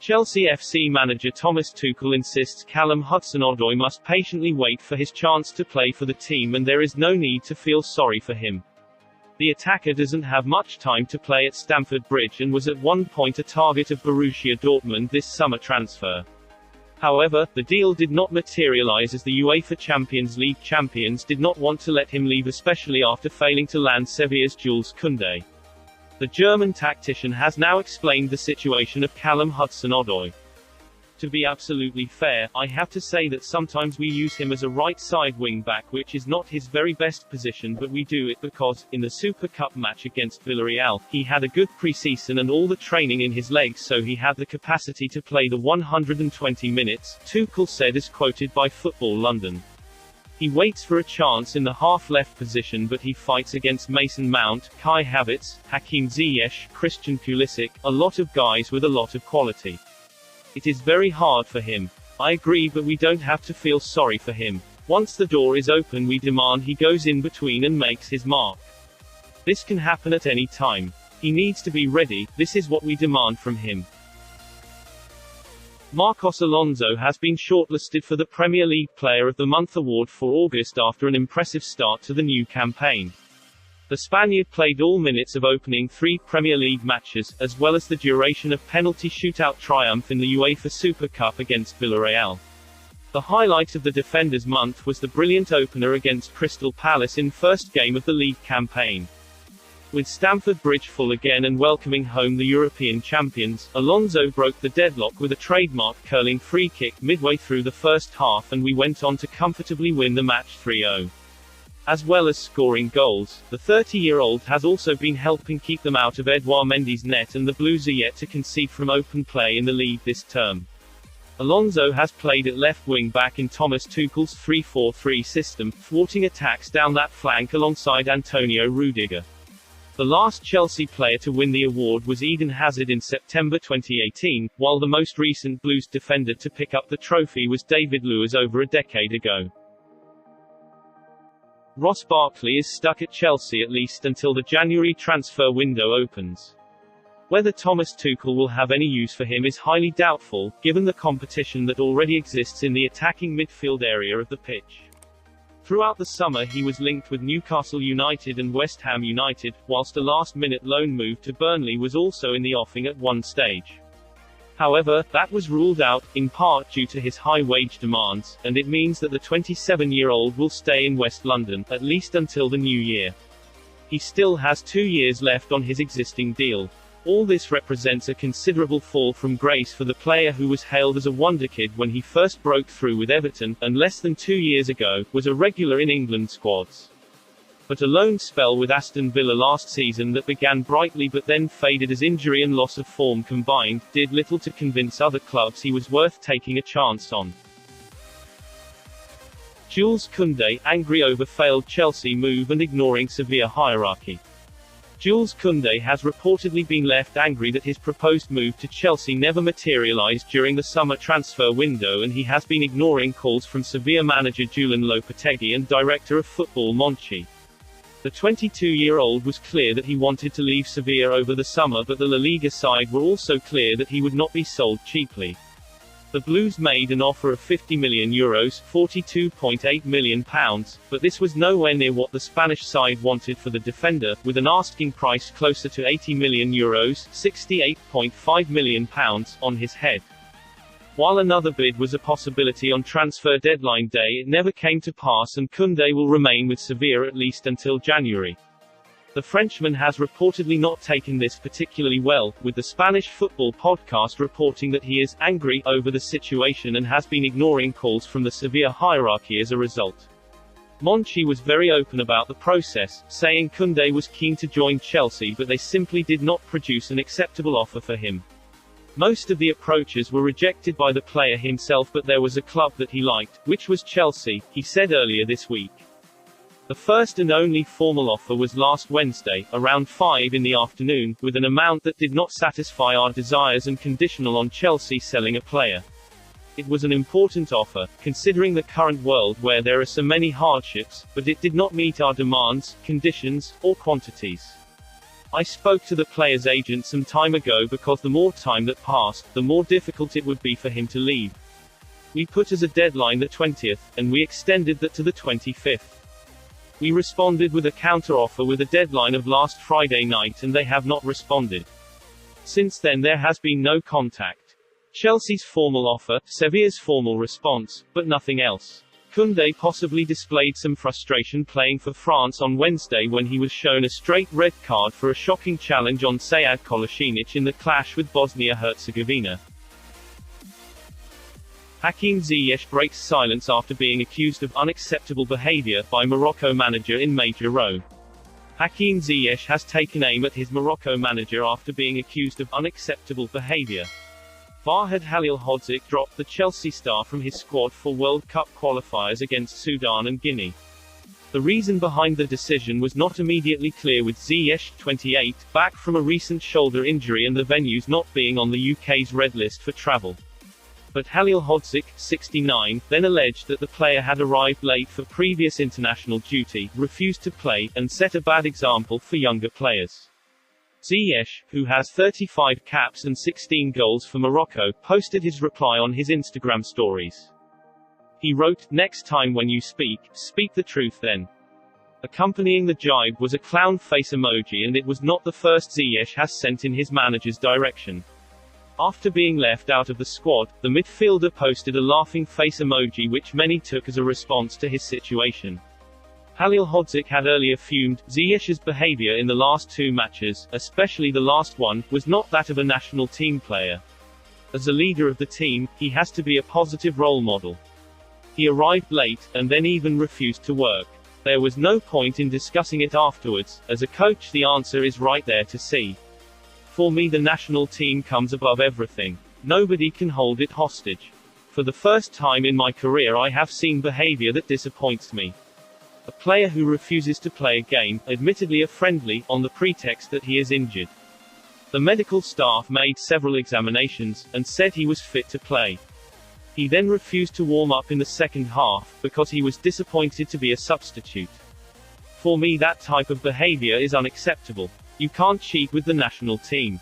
Chelsea FC manager Thomas Tuchel insists Callum Hudson-Odoi must patiently wait for his chance to play for the team and there is no need to feel sorry for him. The attacker doesn't have much time to play at Stamford Bridge and was at one point a target of Borussia Dortmund this summer transfer. However, the deal did not materialize as the UEFA Champions League champions did not want to let him leave, especially after failing to land Sevilla's Jules Kunday. The German tactician has now explained the situation of Callum Hudson-Odoi. To be absolutely fair, I have to say that sometimes we use him as a right-side wing-back, which is not his very best position, but we do it because, in the Super Cup match against Villarreal, he had a good pre-season and all the training in his legs, so he had the capacity to play the 120 minutes, Tuchel said as quoted by Football London. He waits for a chance in the half-left position, but he fights against Mason Mount, Kai Havertz, Hakim Ziyech, Christian Pulisic, a lot of guys with a lot of quality. It is very hard for him. I agree, but we don't have to feel sorry for him. Once the door is open, we demand he goes in between and makes his mark. This can happen at any time. He needs to be ready, this is what we demand from him. Marcos Alonso has been shortlisted for the Premier League Player of the Month award for August after an impressive start to the new campaign. The Spaniard played all minutes of opening 3 Premier League matches, as well as the duration of penalty shootout triumph in the UEFA Super Cup against Villarreal. The highlight of the defender's month was the brilliant opener against Crystal Palace in first game of the league campaign. With Stamford Bridge full again and welcoming home the European champions, Alonso broke the deadlock with a trademark curling free kick midway through the first half and we went on to comfortably win the match 3-0. As well as scoring goals, the 30-year-old has also been helping keep them out of Edouard Mendy's net, and the Blues are yet to concede from open play in the league this term. Alonso has played at left wing back in Thomas Tuchel's 3-4-3 system, thwarting attacks down that flank alongside Antonio Rudiger. The last Chelsea player to win the award was Eden Hazard in September 2018, while the most recent Blues defender to pick up the trophy was David Luiz over a decade ago. Ross Barkley is stuck at Chelsea at least until the January transfer window opens. Whether Thomas Tuchel will have any use for him is highly doubtful, given the competition that already exists in the attacking midfield area of the pitch. Throughout the summer he was linked with Newcastle United and West Ham United, whilst a last-minute loan move to Burnley was also in the offing at one stage. However, that was ruled out, in part due to his high wage demands, and it means that the 27-year-old will stay in West London, at least until the new year. He still has 2 years left on his existing deal. All this represents a considerable fall from grace for the player who was hailed as a wonderkid when he first broke through with Everton, and less than 2 years ago, was a regular in England squads. But a loan spell with Aston Villa last season that began brightly but then faded as injury and loss of form combined, did little to convince other clubs he was worth taking a chance on. Jules Kunday, angry over failed Chelsea move and ignoring Sevilla hierarchy. Jules Kunday has reportedly been left angry that his proposed move to Chelsea never materialized during the summer transfer window, and he has been ignoring calls from Sevilla manager Julen Lopetegui and director of football Monchi. The 22-year-old was clear that he wanted to leave Sevilla over the summer, but the La Liga side were also clear that he would not be sold cheaply. The Blues made an offer of €50 million, £42.8 million, but this was nowhere near what the Spanish side wanted for the defender, with an asking price closer to €80 million, £68.5 million, on his head. While another bid was a possibility on transfer deadline day, it never came to pass, and Kunday will remain with Sevilla at least until January. The Frenchman has reportedly not taken this particularly well, with the Spanish football podcast reporting that he is angry over the situation and has been ignoring calls from the Sevilla hierarchy as a result. Monchi was very open about the process, saying Kunday was keen to join Chelsea but they simply did not produce an acceptable offer for him. Most of the approaches were rejected by the player himself, but there was a club that he liked, which was Chelsea, he said earlier this week. The first and only formal offer was last Wednesday, around 5 in the afternoon, with an amount that did not satisfy our desires and conditional on Chelsea selling a player. It was an important offer, considering the current world where there are so many hardships, but it did not meet our demands, conditions, or quantities. I spoke to the player's agent some time ago because the more time that passed, the more difficult it would be for him to leave. We put as a deadline the 20th, and we extended that to the 25th. We responded with a counter-offer with a deadline of last Friday night and they have not responded. Since then there has been no contact. Chelsea's formal offer, Sevilla's formal response, but nothing else. Kunde possibly displayed some frustration playing for France on Wednesday when he was shown a straight red card for a shocking challenge on Sead Kolasinac in the clash with Bosnia-Herzegovina. Hakim Ziyech breaks silence after being accused of unacceptable behaviour by Morocco manager in Major Row. Hakim Ziyech has taken aim at his Morocco manager after being accused of unacceptable behaviour. Farhad Khalil Hodzik dropped the Chelsea star from his squad for World Cup qualifiers against Sudan and Guinea. The reason behind the decision was not immediately clear, with Ziyech, 28, back from a recent shoulder injury and the venues not being on the UK's red list for travel. But Khalil Hodzik, 69, then alleged that the player had arrived late for previous international duty, refused to play, and set a bad example for younger players. Ziyech, who has 35 caps and 16 goals for Morocco, posted his reply on his Instagram stories. He wrote, "Next time when you speak the truth then." Accompanying the jibe was a clown face emoji, and it was not the first Ziyech has sent in his manager's direction. After being left out of the squad, the midfielder posted a laughing face emoji which many took as a response to his situation. Khalil Hodzik had earlier fumed. Ziyech's behaviour in the last two matches, especially the last one, was not that of a national team player. As a leader of the team, he has to be a positive role model. He arrived late, and then even refused to work. There was no point in discussing it afterwards. As a coach, the answer is right there to see. For me, the national team comes above everything. Nobody can hold it hostage. For the first time in my career I have seen behavior that disappoints me. A player who refuses to play a game, admittedly a friendly, on the pretext that he is injured. The medical staff made several examinations, and said he was fit to play. He then refused to warm up in the second half, because he was disappointed to be a substitute. For me, that type of behavior is unacceptable. You can't cheat with the national team.